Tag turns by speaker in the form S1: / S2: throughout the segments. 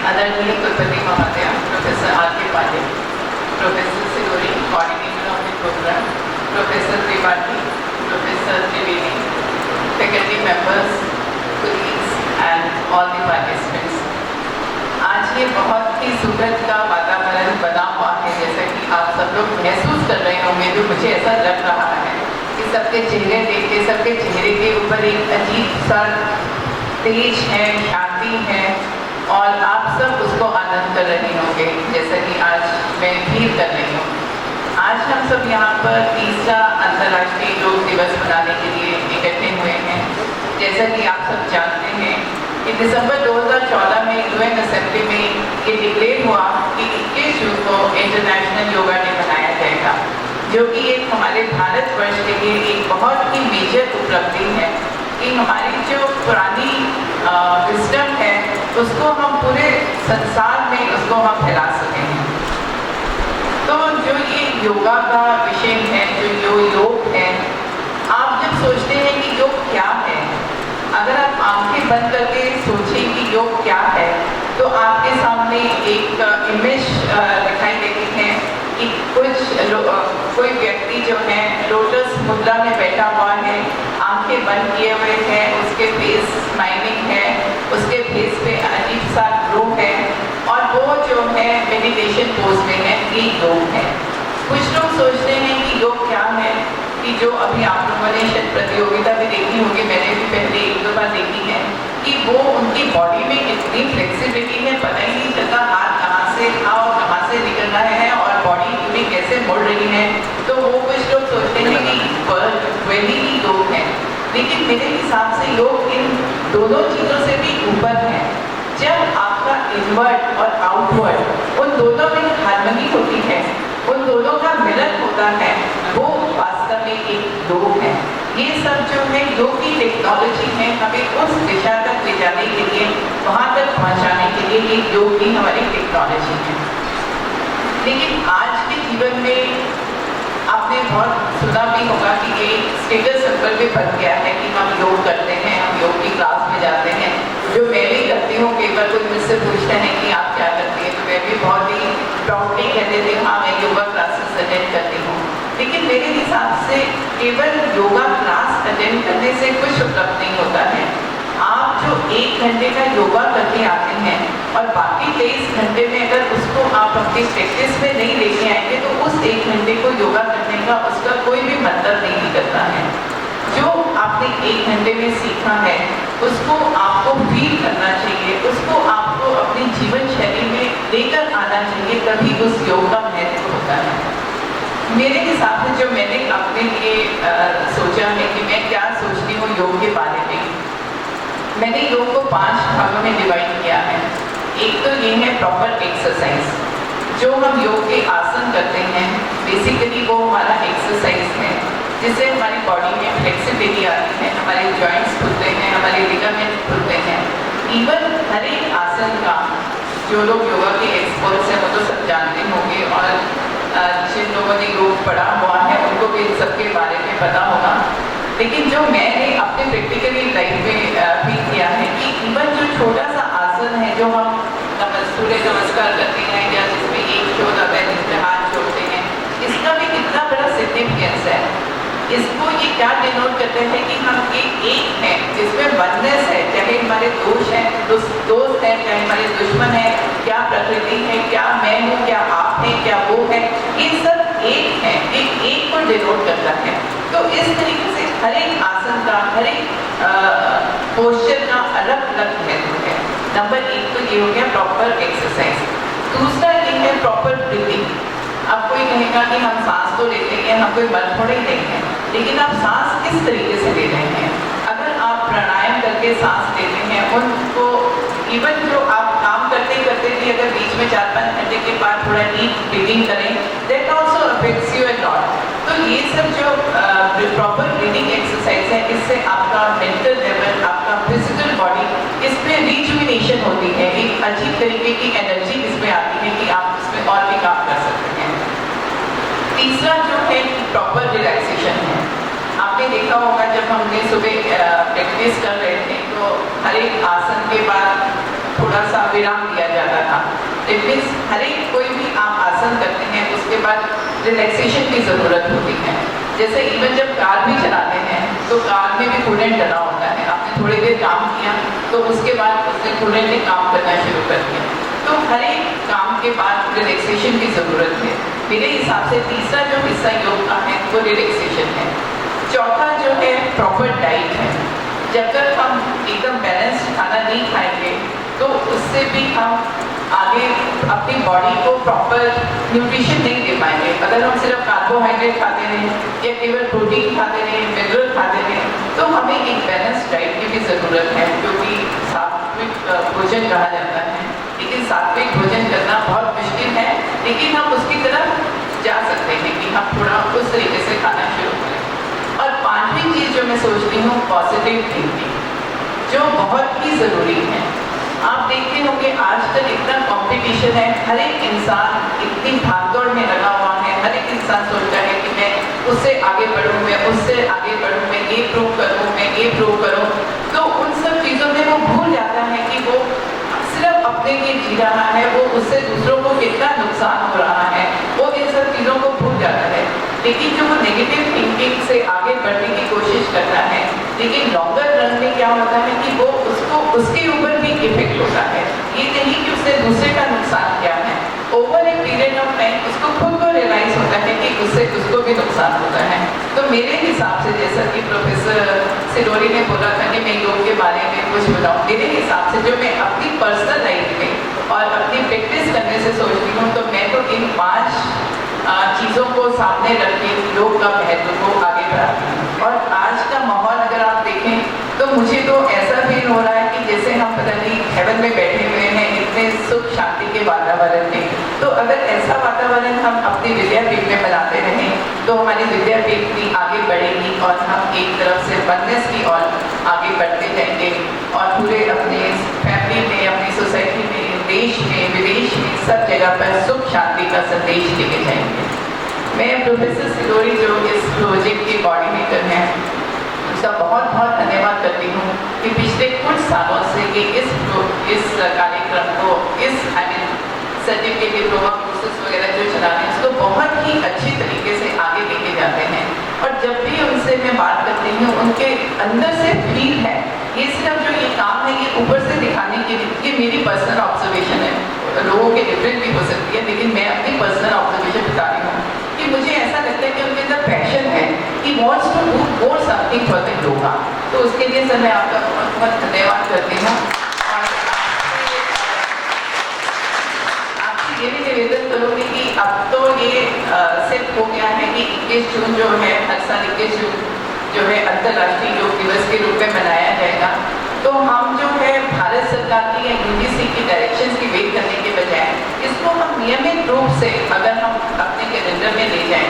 S1: आदरणीय कुलपति महोदय professor R K. Pandey, professor Sirori, coordinator of the program, professor Tripathi, professor Trivedi, faculty members, colleagues and all the participants. आज ये बहुत ही सुखद का वातावरण बना हुआ है, जैसा कि आप सब लोग महसूस कर रहे होंगे। जो मुझे ऐसा लग रहा है कि सबके चेहरे देख के, सबके चेहरे के ऊपर एक अजीब सा तेज है, शांति है और आप सब उसको आनंद कर रहे होंगे, जैसा कि आज मैं फील कर रही हूँ। आज हम सब यहाँ पर तीसरा अंतर्राष्ट्रीय योग दिवस मनाने के लिए इकट्ठे हुए हैं। जैसा कि आप सब जानते हैं कि दिसंबर 2014 में यूएन असेंबली में ये डिक्लेयर हुआ कि 21 जून को इंटरनेशनल योगा डे मनाया जाएगा, जो कि एक हमारे भारतवर्ष के लिए एक बहुत ही मेजर उपलब्धि है कि हमारी जो पुरानी विजडम है उसको हम पूरे संसार में उसको हम फैला सके हैं। तो जो ये योगा का विषय है, जो योग है, आप जब सोचते हैं कि योग क्या है, अगर आप आंखें बंद करके सोचें कि योग क्या है, तो आपके सामने एक इमेज दिखाई देती है कि कोई व्यक्ति जो है लोटस मुद्रा में बैठा हुआ है, आंखें बंद किए हुए हैं, उसके फेस स्माइलिंग है, उसके फेस पे अजीब सा ग्लो है और वो जो है मेडिटेशन पोज में है। ये योग है। कुछ लोग सोचते हैं कि योग क्या है, कि जो अभी आप लोगों ने शायद प्रतियोगिता भी देखी होगी, मैंने भी पहले एक दो बार देखी है, कि वो उनकी बॉडी में इतनी फ्लेक्सिबिलिटी है, पता ही नहीं चलता हाथ कहाँ से था और कहाँ से निकल रहा है और बॉडी पूरी कैसे मुड़ रही है। तो वो कुछ लोग सोचते हैं कि वही ही योग है, लेकिन मेरे हिसाब से योग इन दोनों चीज़ों से भी ऊपर है। जब आपका इनवर्ट और आउटवर्ड उन दोनों में हार्मनी होती है, उन दोनों का मिलन होता है, वो वास्तव में एक योग है। ये सब जो है योग की टेक्नोलॉजी है, हमें उस दिशा तक ले जाने के लिए, वहाँ तक पहुँचाने के लिए ये योग की हमारी टेक्नोलॉजी है। लेकिन आज के जीवन में आपने बहुत सुना भी होगा कि ये स्टेटस सिंबल भी बन गया है कि हम योग करते हैं, हम योग की क्लास में जाते हैं, जो मैं भी करती हूँ। कई बार कोई मुझसे पूछते हैं कि आप क्या करती हैं, तो मैं भी बहुत ही प्राउडली कहते थे हाँ मैं योगा क्लासेस अटेंड करती हूँ। लेकिन मेरे हिसाब से केवल योगा क्लास अटेंड करने से कुछ उपलब्ध नहीं होता है। आप जो 1 घंटे का योगा करके आते हैं और बाकी 23 घंटे में अगर उसको आप अपनी प्रैक्टिस में नहीं लेके आएंगे तो उस 1 घंटे को योगा करने का उसका कोई भी मतलब नहीं निकलता है। जो आपने 1 घंटे में सीखा है उसको आपको फील करना चाहिए, उसको आपको अपनी जीवन शैली में लेकर आना चाहिए, तभी उस योग का महत्व होता है। मेरे हिसाब से जो मैंने अपने लिए सोचा है कि मैं क्या सोचती हूँ योग के बारे में, मैंने योग को 5 भागों में डिवाइड किया है। एक तो ये है प्रॉपर एक्सरसाइज, जो हम योग के आसन करते हैं, बेसिकली वो हमारा एक्सरसाइज है, जिससे हमारी बॉडी में फ्लेक्सिबिलिटी आती है, हमारे जॉइंट्स खुलते हैं, हमारे लिगामेंट खुलते हैं। इवन हर एक आसन का जो लोग योगा के एक्सपर्ट्स हैं वो तो सब जानते होंगे और जिन लोगों ने योग पढ़ा हुआ है उनको भी इन सबके बारे में पता होगा। लेकिन जो मैंने अपने प्रैक्टिकली लाइफ में फील किया है कि इवन जो छोटा सा आसन है जो हम सूर्य नमस्कार करते हैं या जिसमें एक जोड़ है, जिसमें हाथ जोड़ते हैं, इसका भी कितना बड़ा सिग्निफिकेंस है। इसको ये क्या डिनोट करते हैं कि हम एक हैं, जिसमें वननेस है, चाहे हमारे दोस्त हैं, चाहे हमारे दुश्मन है, क्या प्रकृति है, क्या मैं हूँ, क्या आप हैं, क्या वो है, ये सब एक है, एक को डिनोट करता है। तो इस तरीके से हर एक आसन का, हर एक पोस्चर का अलग अलग महत्व है। नंबर 1 तो ये हो गया प्रॉपर एक्सरसाइज। दूसरा ये है प्रॉपर ब्रीथिंग। अब कोई कहेगा कि हम सांस तो लेते हैं, हम कोई बल थोड़े ही नहीं है, लेकिन आप सांस किस तरीके से ले रहे हैं। अगर आप प्राणायाम करके सांस लेते हैं, उनको इवन जो आप काम करते करते भी अगर बीच में 4-5 घंटे के बाद थोड़ा डीप ब्रीथिंग करें, that also affects you a lot. तो ये सब जो प्रॉपर ब्रीथिंग एक्सरसाइज है, इससे आपका मेंटल लेवल, आपका फिजिकल बॉडी, इसमें रिजुविनेशन होती है, एक अजीब तरीके की एनर्जी इसमें आती है कि आप इसमें और भी काम कर सकते हैं। तीसरा जो है प्रॉपर रिलैक्सेशन है। आपने देखा होगा जब हमने सुबह प्रैक्टिस कर रहे थे तो हर एक आसन के बाद थोड़ा थोड़ा सा विराम दिया जाता था। इट मीन्स हर एक कोई भी आप आसन करते हैं उसके बाद रिलैक्सेशन की ज़रूरत होती है। जैसे इवन जब कार भी चलाते हैं तो कार में भी कूलेंट डला होता है। आपने थोड़ी देर काम किया तो उसके बाद उसने कूलेंट ने काम करना शुरू कर दिया। तो हर एक काम के बाद रिलैक्सेशन की ज़रूरत है। मेरे हिसाब से तीसरा जो हिस्सा योग का है वो रिलैक्सेशन है। चौथा जो है प्रॉपर डाइट है। जब तक हम एकदम बैलेंस्ड खाना नहीं खाएंगे तो उससे भी हम आगे अपनी बॉडी को प्रॉपर न्यूट्रिशन नहीं दे पाएंगे। अगर हम सिर्फ कार्बोहाइड्रेट खाते रहें या केवल प्रोटीन खाते रहें, मिनरल खाते रहें, तो हमें एक बैलेंस डाइट की भी ज़रूरत है, क्योंकि सात्विक भोजन कहा जाता है। लेकिन सात्विक भोजन करना बहुत मुश्किल है, लेकिन हम उसकी तरफ जा सकते हैं कि हम थोड़ा उस तरीके से खाना शुरू करें। और पांचवी चीज़ जो मैं सोचती हूँ, पॉजिटिव थिंकिंग, जो बहुत ही ज़रूरी है। आप देखते होंगे आजकल इतना कंपटीशन है, हर एक इंसान इतनी भागदौड़ में लगा हुआ है। हर एक इंसान सोचता है कि मैं उससे आगे बढ़ूँ, मैं उससे आगे बढ़ूँ, मैं ये प्रूव करूँ, मैं ये प्रूव करूँ। तो उन सब चीज़ों में वो भूल जाता है कि वो सिर्फ अपने लिए जी रहा है, वो उससे दूसरों को कितना नुकसान हो रहा है, वो इन सब चीज़ों को भूल जाता है। लेकिन जो वो नेगेटिव थिंकिंग से आगे बढ़ने की कोशिश करता है, लेकिन लॉन्गर रन में क्या होता है कि वो उसको उसके ऊपर भी इफेक्ट होता है। ये नहीं कि उससे दूसरे का नुकसान क्या है, over a period of time उसको खुद को रियलाइज होता है कि उससे उसको भी नुकसान होता है। तो मेरे हिसाब से, जैसा कि प्रोफेसर सिरोरी ने बोला था कि मैं योग के बारे में कुछ बताऊँ, मेरे हिसाब से जो मैं अपनी पर्सनल लाइफ में और अपनी प्रैक्टिस करने से सोचती हूँ, तो मैं तो इन 5 चीज़ों को सामने रख के योग का महत्व को आगे बढ़ाती हूँ। और आज का माहौल अगर आप देखें तो मुझे तो ऐसा फील हो रहा है कि जैसे हम पता नहीं हेवन में बैठे हुए हैं, इतने सुख शांति के वातावरण में। तो अगर ऐसा वातावरण हम अपनी विद्यापीठ में बनाते रहें तो हमारी विद्यापीठ भी आगे बढ़ेगी और हम एक तरफ से वननेस की ओर आगे बढ़ते जाएंगे और पूरे अपने फैमिली में, अपनी सोसाइटी में, देश में, विदेश में, सब जगह पर सुख शांति का संदेश लेके जाएंगे। मैं प्रोफेसर सिरोरी जो इस प्रोजेक्ट के कोऑर्डिनेटर हैं, उसका बहुत बहुत धन्यवाद करती हूँ कि पिछले कुछ सालों से ये इस कार्यक्रम को, इस सर्टिफिकेट डिप्लोमा कोर्सेज वगैरह जो चला रहे हैं, उसको बहुत ही अच्छी तरीके से आगे लेके जाते हैं। और जब भी उनसे मैं बात करती हूँ, उनके अंदर से फील है। ये सिर्फ जो ये काम है ये ऊपर से दिखाने के लिए, ये मेरी पर्सनल ऑब्जर्वेशन है, लोगों के डिफरेंट भी हो सकती है, लेकिन मैं अपनी पर्सनल ऑब्जर्वेशन बता रही हूँ कि मुझे ऐसा लगता है कि उनके अंदर पैशन है कि wants to do more something for the yoga. तो उसके लिए सर मैं आपका बहुत बहुत धन्यवाद करती हूँ। और आपसे ये भी निवेदन करूँगी कि अब तो ये सिर्फ हो गया है कि 21 जून जो है, हर साल 21 जून जो है अंतर्राष्ट्रीय योग दिवस के रूप में मनाया जाएगा। तो हम जो है भारत सरकार की या यूजीसी की डायरेक्शंस की वेट करने के बजाय इसको हम नियमित रूप से अगर हम अपने कैलेंडर में ले जाएं,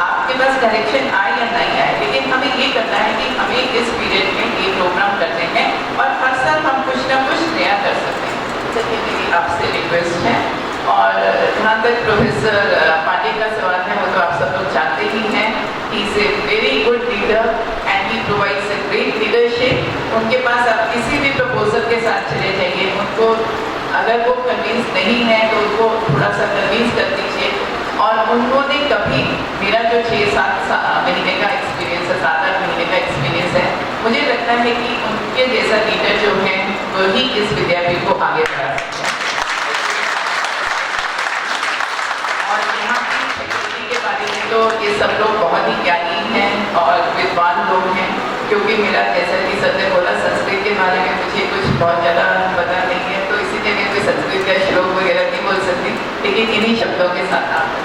S1: आपके पास डायरेक्शन आए या नहीं आए, लेकिन हमें ये करना है कि हमें इस पीरियड में ये प्रोग्राम करते हैं और हर साल हम कुछ ना कुछ नया कर सकते हैं। तो ये मेरी आपसे रिक्वेस्ट है। और जहाँ तक प्रोफेसर पांडे का सवाल है, वो तो आप सब लोग जानते ही हैं, he is a very good leader and he provides a great leadership. उनके पास आप किसी भी प्रपोजल के साथ चले जाइए, उनको अगर वो कन्विंस नहीं है तो उनको थोड़ा सा कन्विंस कर दीजिए। और उन्होंने कभी, मेरा जो 6-7 महीने का एक्सपीरियंस है, 7-8 महीने का एक्सपीरियंस है, मुझे लगता है कि उनके जैसा लीडर जो है वही इस विद्यापीठ को आगे बढ़ा सकता है। और यहाँ की फैकल्टी के बारे में तो ये सब लोग बहुत ही ज्ञानी हैं और विद्वान लोग हैं, क्योंकि मेरा जैसा कि सर ने बोला संस्कृत के बारे में मुझे कुछ बहुत ज़्यादा पता नहीं है, तो इसीलिए मैं कोई संस्कृत का श्लोक वगैरह नहीं बोल सकती, लेकिन इन्हीं शब्दों के साथ आप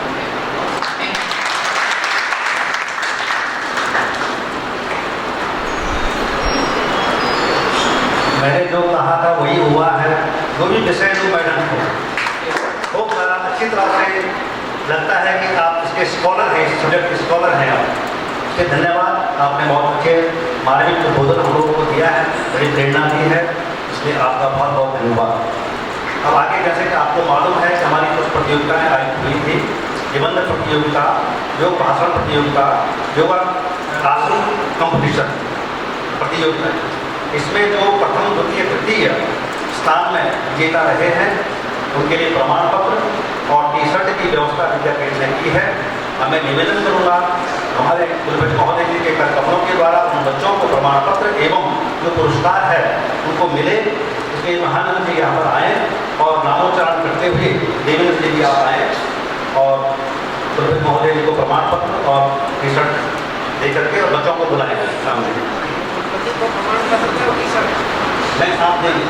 S2: मैंने जो कहा था वही हुआ है। जो भी विषय जो मैडम को खूब अच्छी तरह से लगता है कि आप इसके स्कॉलर हैं, इस सब्जेक्ट के स्कॉलर हैं आप, इसके धन्यवाद। आपने बहुत अच्छे मार्मिक उद्बोधन हम लोगों को दिया है, बड़ी प्रेरणा दी है, इसलिए आपका बहुत बहुत धन्यवाद। अब आगे जैसे कि आपको मालूम है कि हमारी कुछ प्रतियोगिताएँ आयोजित हुई थी, निबंध प्रतियोगिता, योग भाषण प्रतियोगिता, योगा आसन कंपटीशन प्रतियोगिता। इसमें जो प्रथम, द्वितीय, तृतीय स्थान में विजेता रहे हैं उनके लिए प्रमाण पत्र और टी शर्ट की व्यवस्था विद्यापीठ ने की है। मैं निवेदन करूंगा हमारे कुलपति महोदय जी के कर कमलों के द्वारा उन बच्चों को प्रमाण पत्र एवं जो पुरस्कार है उनको मिले। इसलिए महानंद जी यहाँ पर आए और नामोच्चारण करते हुए देवेंद्र जी भी आप आए और कुलपति महोदय जी को प्रमाण पत्र और टी शर्ट दे करके और बच्चों को बुलाएं सामने।
S3: प्रमाण पत्र और टी शर्ट
S2: नहीं, आप देंगे।